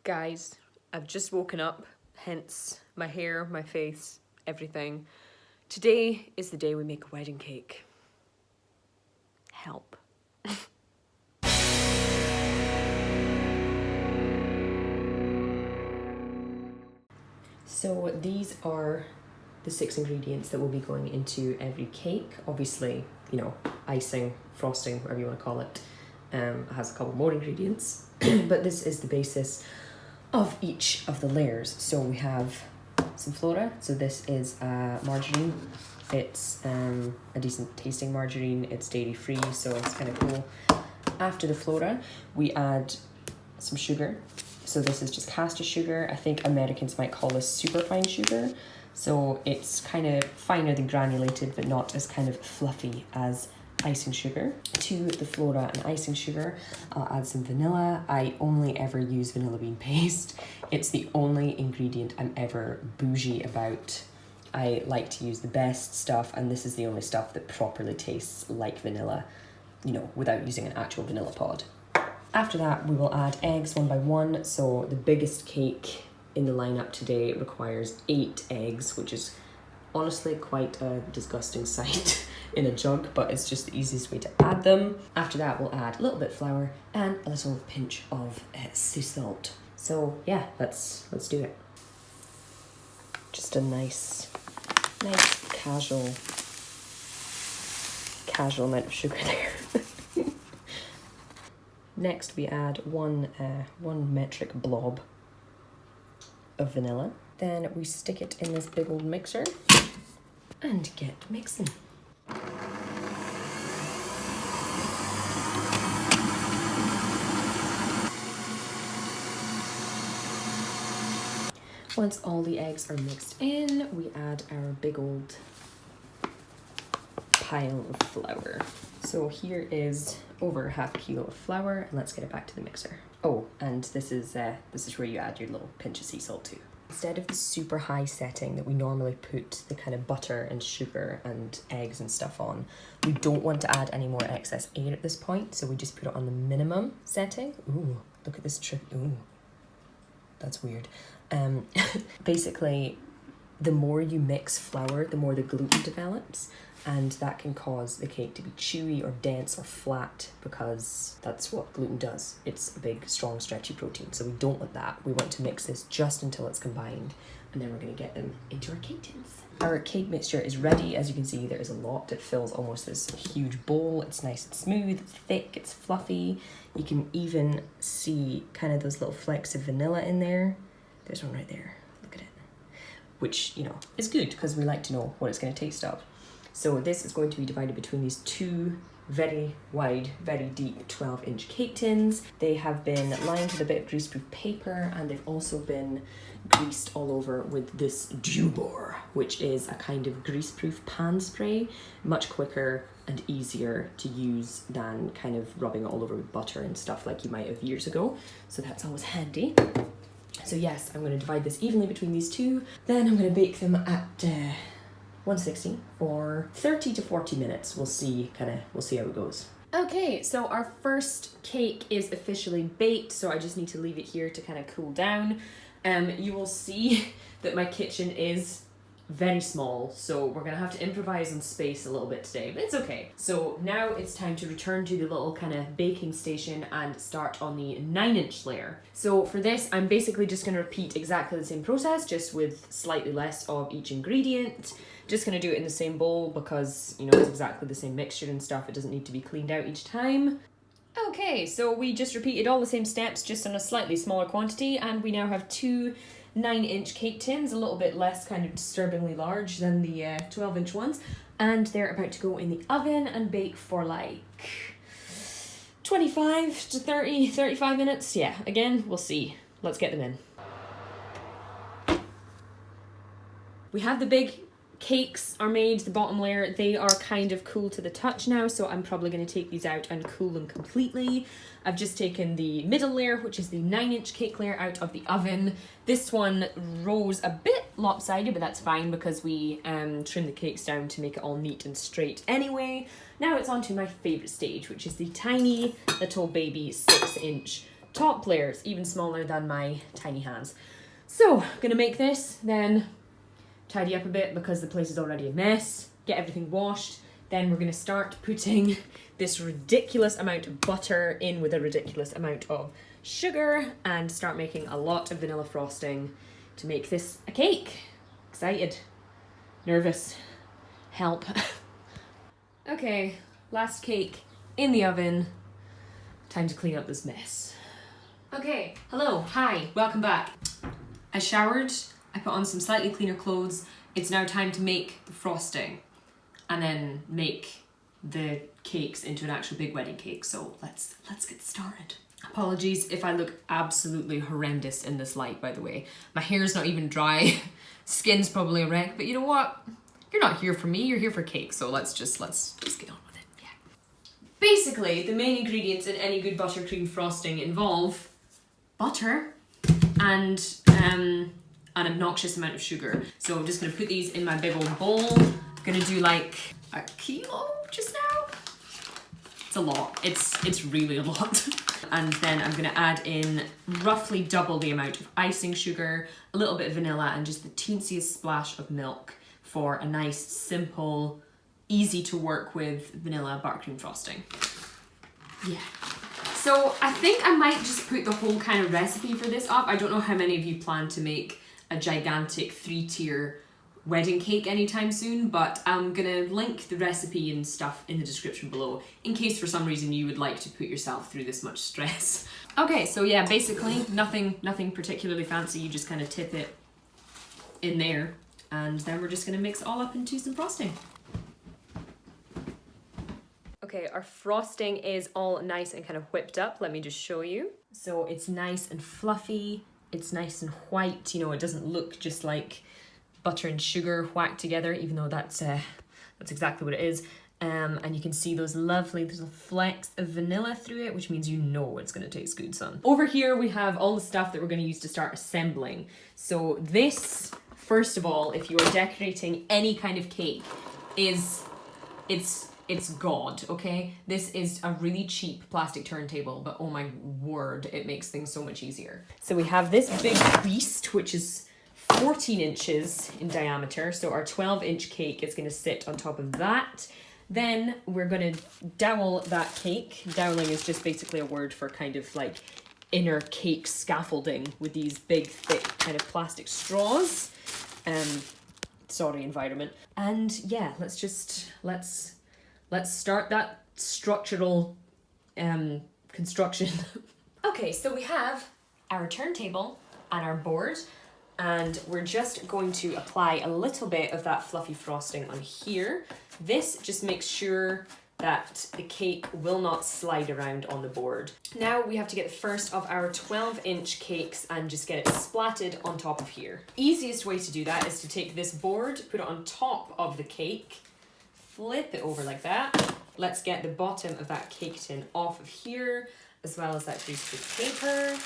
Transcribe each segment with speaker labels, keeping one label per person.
Speaker 1: Guys, I've just woken up, hence my hair, my face, everything. Today is the day we make a wedding cake. Help. So these are the 6 ingredients that will be going into every cake. Obviously, you know, icing, frosting, whatever you want to call it, has a couple more ingredients, but this is the basis of each of the layers. So we have some flora. So this is margarine. It's a decent tasting margarine. It's dairy free, so it's kind of cool. After the flora, we add some sugar. So this is just caster sugar. I think Americans might call this superfine sugar. So it's kind of finer than granulated, but not as kind of fluffy as icing sugar. To the flora and icing sugar, I'll add some vanilla. I only ever use vanilla bean paste. It's the only ingredient I'm ever bougie about. I like to use the best stuff, and this is the only stuff that properly tastes like vanilla, you know, without using an actual vanilla pod. After that, we will add eggs one by one. So the biggest cake in the lineup today requires 8 eggs, which is honestly quite a disgusting sight in a jug, but it's just the easiest way to add them. After that, we'll add a little bit of flour and a little pinch of sea salt. So yeah, let's do it. Just a nice casual amount of sugar there. Next, we add one metric blob of vanilla. Then we stick it in this big old mixer and get mixing. Once all the eggs are mixed in, we add our big old pile of flour. So here is over half a kilo of flour, and let's get it back to the mixer. Oh, and this is where you add your little pinch of sea salt too. Instead of the super high setting that we normally put the kind of butter and sugar and eggs and stuff on, we don't want to add any more excess air at this point, so we just put it on the minimum setting. Ooh, look at this trick. Ooh, that's weird. Basically, the more you mix flour, the more the gluten develops, and that can cause the cake to be chewy or dense or flat, because that's what gluten does. It's a big, strong, stretchy protein, so we don't want that. We want to mix this just until it's combined, and then we're going to get them into our cake tins. Our cake mixture is ready. As you can see, there is a lot. It fills almost this huge bowl. It's nice and smooth, it's thick, it's fluffy. You can even see kind of those little flecks of vanilla in there. There's one right there, look at it. Which, you know, is good because we like to know what it's going to taste of. So this is going to be divided between these 2 very wide, very deep 12-inch cake tins. They have been lined with a bit of greaseproof paper, and they've also been greased all over with this Dewbor, which is a kind of greaseproof pan spray, much quicker and easier to use than kind of rubbing it all over with butter and stuff like you might have years ago. So that's always handy. So yes, I'm going to divide this evenly between these 2. Then I'm going to bake them at 160 for 30 to 40 minutes. We'll see how it goes. Okay, so our first cake is officially baked, so I just need to leave it here to kind of cool down. You will see that my kitchen is very small, so we're gonna have to improvise on space a little bit today, but it's okay. So now it's time to return to the little kind of baking station and start on the 9-inch layer. So for this, I'm basically just gonna repeat exactly the same process, just with slightly less of each ingredient. Just gonna do it in the same bowl because, you know, it's exactly the same mixture and stuff. It doesn't need to be cleaned out each time. Okay, so we just repeated all the same steps, just on a slightly smaller quantity, and we now have 2 9-inch cake tins, a little bit less kind of disturbingly large than the 12-inch ones, and they're about to go in the oven and bake for like 25 to 35 minutes. Yeah, again, we'll see. Let's get them in. We have the big cakes are made, the bottom layer. They are kind of cool to the touch now, so I'm probably going to take these out and cool them completely. I've just taken the middle layer, which is the 9-inch cake layer, out of the oven. This one rose a bit lopsided, but that's fine because we trimmed the cakes down to make it all neat and straight anyway. Now it's on to my favourite stage, which is the tiny little baby 6-inch top layer is even smaller than my tiny hands. So, I'm gonna make this, then tidy up a bit because the place is already a mess, get everything washed. Then we're gonna start putting this ridiculous amount of butter in with a ridiculous amount of sugar and start making a lot of vanilla frosting to make this a cake. Excited, nervous, help. Okay, last cake in the oven. Time to clean up this mess. Okay, hello, hi, welcome back. I showered, I put on some slightly cleaner clothes. It's now time to make the frosting and then make the cakes into an actual big wedding cake. So let's get started. Apologies if I look absolutely horrendous in this light, by the way. My hair's not even dry, skin's probably a wreck, but you know what? You're not here for me, you're here for cake, so let's just get on with it, yeah. Basically, the main ingredients in any good buttercream frosting involve butter and an obnoxious amount of sugar. So I'm just gonna put these in my big old bowl. I'm gonna do like a kilo just now. It's a lot, it's really a lot. And then I'm gonna add in roughly double the amount of icing sugar, a little bit of vanilla, and just the teensiest splash of milk for a nice, simple, easy to work with vanilla buttercream frosting. Yeah. So I think I might just put the whole kind of recipe for this up. I don't know how many of you plan to make a gigantic 3-tier wedding cake anytime soon, but I'm gonna link the recipe and stuff in the description below in case for some reason you would like to put yourself through this much stress. Okay, so yeah, basically nothing particularly fancy. You just kind of tip it in there and then we're just gonna mix it all up into some frosting. Okay, our frosting is all nice and kind of whipped up. Let me just show you. So it's nice and fluffy, it's nice and white, you know, it doesn't look just like butter and sugar whacked together, even though that's exactly what it is. And you can see those lovely little flecks of vanilla through it, which means you know it's gonna taste good, son. Over here we have all the stuff that we're gonna use to start assembling. So this, first of all, if you are decorating any kind of cake, it's God, okay? This is a really cheap plastic turntable, but oh my word, it makes things so much easier. So we have this big beast, which is 14 inches in diameter. So our 12-inch cake is gonna sit on top of that. Then we're gonna dowel that cake. Doweling is just basically a word for kind of like inner cake scaffolding with these big, thick kind of plastic straws. Sorry, environment. And yeah, let's start that structural construction. Okay, so we have our turntable and our board, and we're just going to apply a little bit of that fluffy frosting on here. This just makes sure that the cake will not slide around on the board. Now we have to get the first of our 12-inch cakes and just get it splatted on top of here. Easiest way to do that is to take this board, put it on top of the cake, flip it over like that. Let's get the bottom of that cake tin off of here, as well as that greased paper.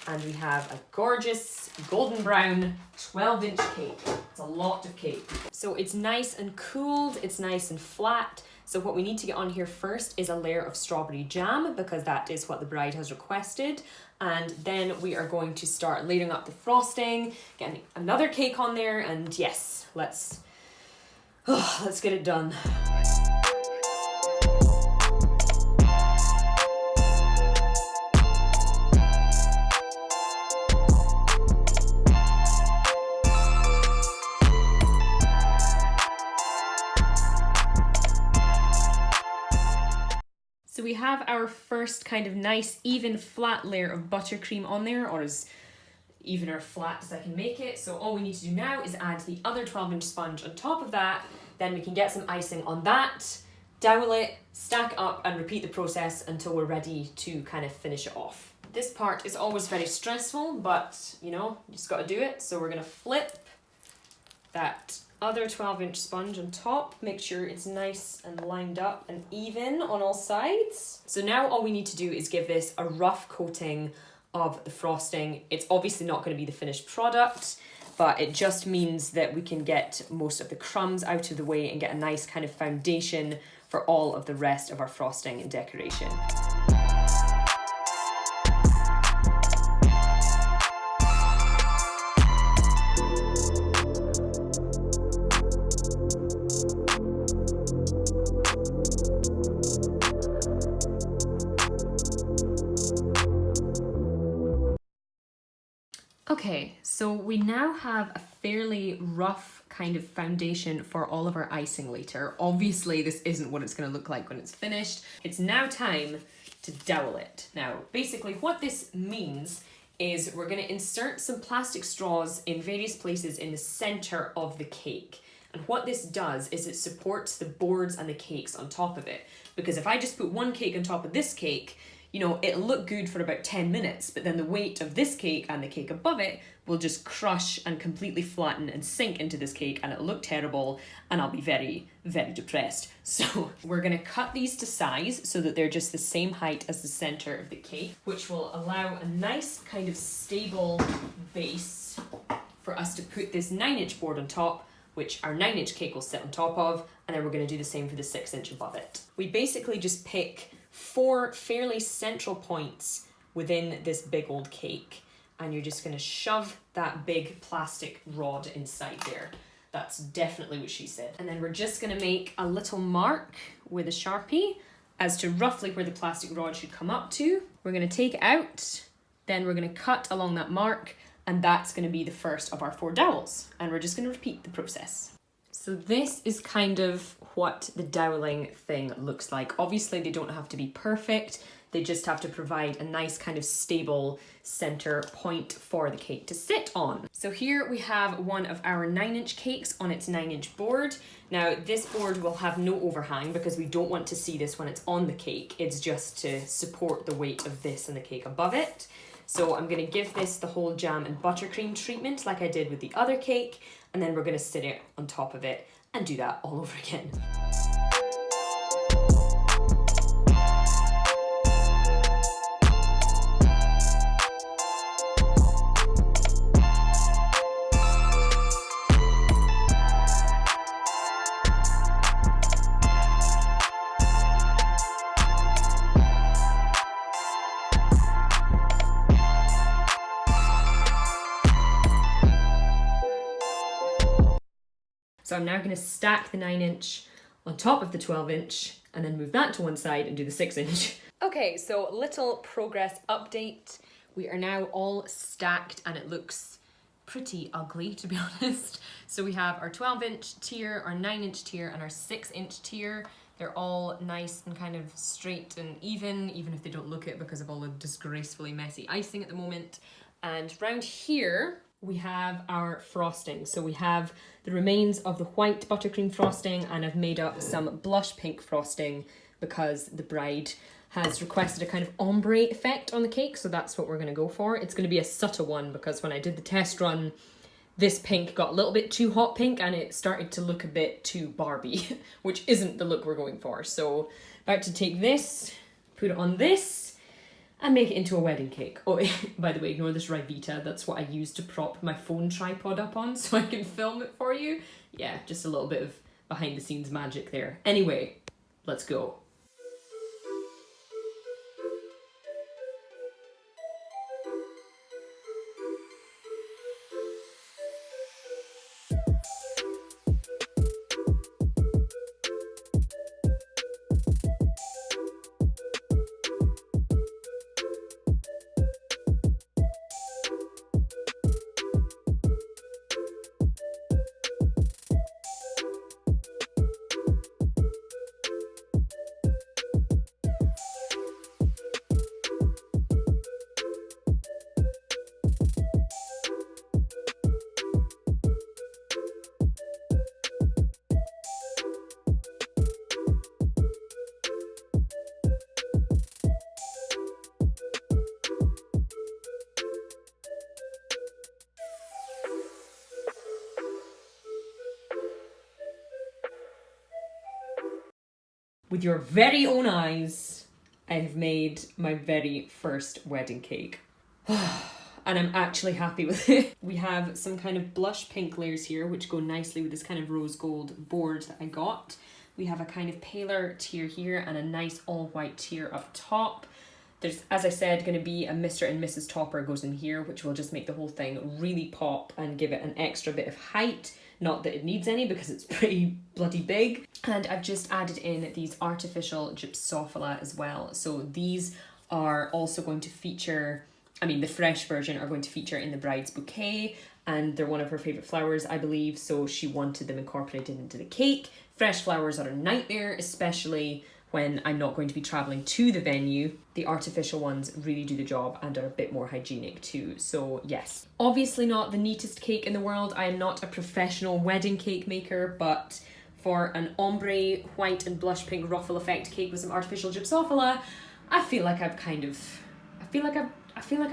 Speaker 1: And we have a gorgeous golden brown 12-inch cake. It's a lot of cake. So it's nice and cooled, it's nice and flat. So what we need to get on here first is a layer of strawberry jam, because that is what the bride has requested. And then we are going to start layering up the frosting, getting another cake on there, and yes, let's get it done. So we have our first kind of nice, even, flat layer of buttercream on there, or as even or flat as I can make it. So all we need to do now is add the other 12-inch sponge on top of that. Then we can get some icing on that, dowel it, stack up, and repeat the process until we're ready to kind of finish it off. This part is always very stressful, but you know, you just gotta do it. So we're gonna flip that other 12-inch sponge on top, make sure it's nice and lined up and even on all sides. So now all we need to do is give this a rough coating of the frosting. It's obviously not going to be the finished product, but it just means that we can get most of the crumbs out of the way and get a nice kind of foundation for all of the rest of our frosting and decoration. Okay, so we now have a fairly rough kind of foundation for all of our icing later. Obviously, this isn't what it's going to look like when it's finished. It's now time to dowel it. Now, basically what this means is we're going to insert some plastic straws in various places in the center of the cake. And what this does is it supports the boards and the cakes on top of it. Because if I just put one cake on top of this cake, you know, it'll look good for about 10 minutes, but then the weight of this cake and the cake above it will just crush and completely flatten and sink into this cake, and it'll look terrible, and I'll be very, very depressed. So we're gonna cut these to size so that they're just the same height as the center of the cake, which will allow a nice kind of stable base for us to put this 9-inch board on top, which our 9-inch cake will sit on top of, and then we're gonna do the same for the 6-inch above it. We basically just pick 4 fairly central points within this big old cake, and you're just going to shove that big plastic rod inside there. That's definitely what she said. And then we're just going to make a little mark with a Sharpie as to roughly where the plastic rod should come up to. We're going to take it out, then we're going to cut along that mark, and that's going to be the first of our 4 dowels. And we're just going to repeat the process. So this is kind of what the doweling thing looks like. Obviously they don't have to be perfect, they just have to provide a nice kind of stable center point for the cake to sit on. So here we have one of our 9-inch cakes on its 9-inch board. Now this board will have no overhang because we don't want to see this when it's on the cake, it's just to support the weight of this and the cake above it. So I'm going to give this the whole jam and buttercream treatment like I did with the other cake, and then we're going to sit it on top of it and do that all over again. So I'm now going to stack the 9-inch on top of the 12-inch and then move that to one side and do the 6-inch. Okay, so little progress update. We are now all stacked and it looks pretty ugly, to be honest. So we have our 12-inch tier, our 9-inch tier, and our 6-inch tier. They're all nice and kind of straight and even if they don't look it because of all the disgracefully messy icing at the moment. And round here, we have our frosting. So we have the remains of the white buttercream frosting, and I've made up some blush pink frosting because the bride has requested a kind of ombre effect on the cake, so that's what we're going to go for. It's going to be a subtle one because when I did the test run, this pink got a little bit too hot pink and it started to look a bit too Barbie, which isn't the look we're going for. So about to take this, put it on this, and make it into a wedding cake. Oh, by the way, ignore this Rivita. That's what I use to prop my phone tripod up on so I can film it for you. Yeah, just a little bit of behind the scenes magic there. Anyway, let's go. With your very own eyes, I have made my very first wedding cake. And I'm actually happy with it. We have some kind of blush pink layers here, which go nicely with this kind of rose gold board that I got. We have a kind of paler tier here and a nice all white tier up top. There's, as I said, going to be a Mr. and Mrs. topper goes in here, which will just make the whole thing really pop and give it an extra bit of height. Not that it needs any because it's pretty bloody big. And I've just added in these artificial gypsophila as well. So these are also going to feature I mean, the fresh version are going to feature in the bride's bouquet, and they're one of her favourite flowers, I believe, so she wanted them incorporated into the cake. Fresh flowers are a nightmare, especially when I'm not going to be travelling to the venue. The artificial ones really do the job and are a bit more hygienic too, so yes. Obviously not the neatest cake in the world. I am not a professional wedding cake maker, but for an ombre, white and blush pink ruffle effect cake with some artificial gypsophila, I feel like I've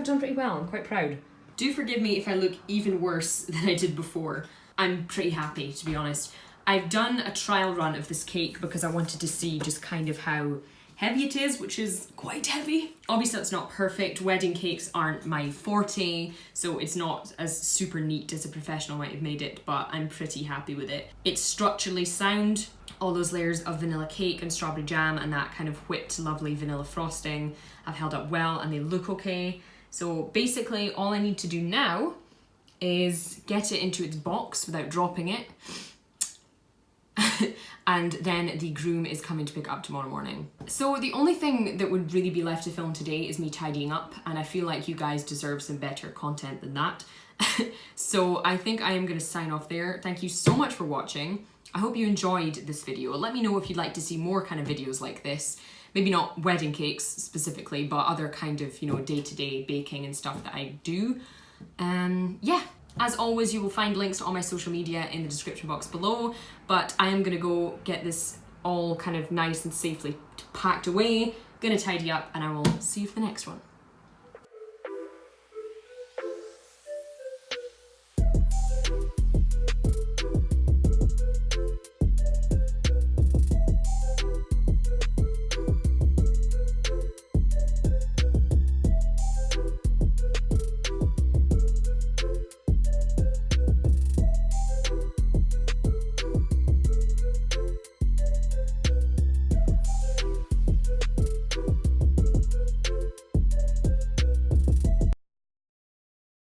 Speaker 1: done pretty well. I'm quite proud. Do forgive me if I look even worse than I did before. I'm pretty happy, to be honest. I've done a trial run of this cake because I wanted to see just kind of how heavy it is, which is quite heavy. Obviously that's not perfect. Wedding cakes aren't my forte, so it's not as super neat as a professional might have made it, but I'm pretty happy with it. It's structurally sound. All those layers of vanilla cake and strawberry jam and that kind of whipped lovely vanilla frosting have held up well and they look okay. So basically all I need to do now is get it into its box without dropping it. And then the groom is coming to pick it up tomorrow morning. So the only thing that would really be left to film today is me tidying up, and I feel like you guys deserve some better content than that. So I think I am going to sign off there. Thank you so much for watching. I hope you enjoyed this video. Let me know if you'd like to see more kind of videos like this. Maybe not wedding cakes specifically, but other kind of, you know, day-to-day baking and stuff that I do. Yeah. As always, you will find links to all my social media in the description box below, but I am gonna go get this all kind of nice and safely packed away, gonna tidy up, and I will see you for the next one.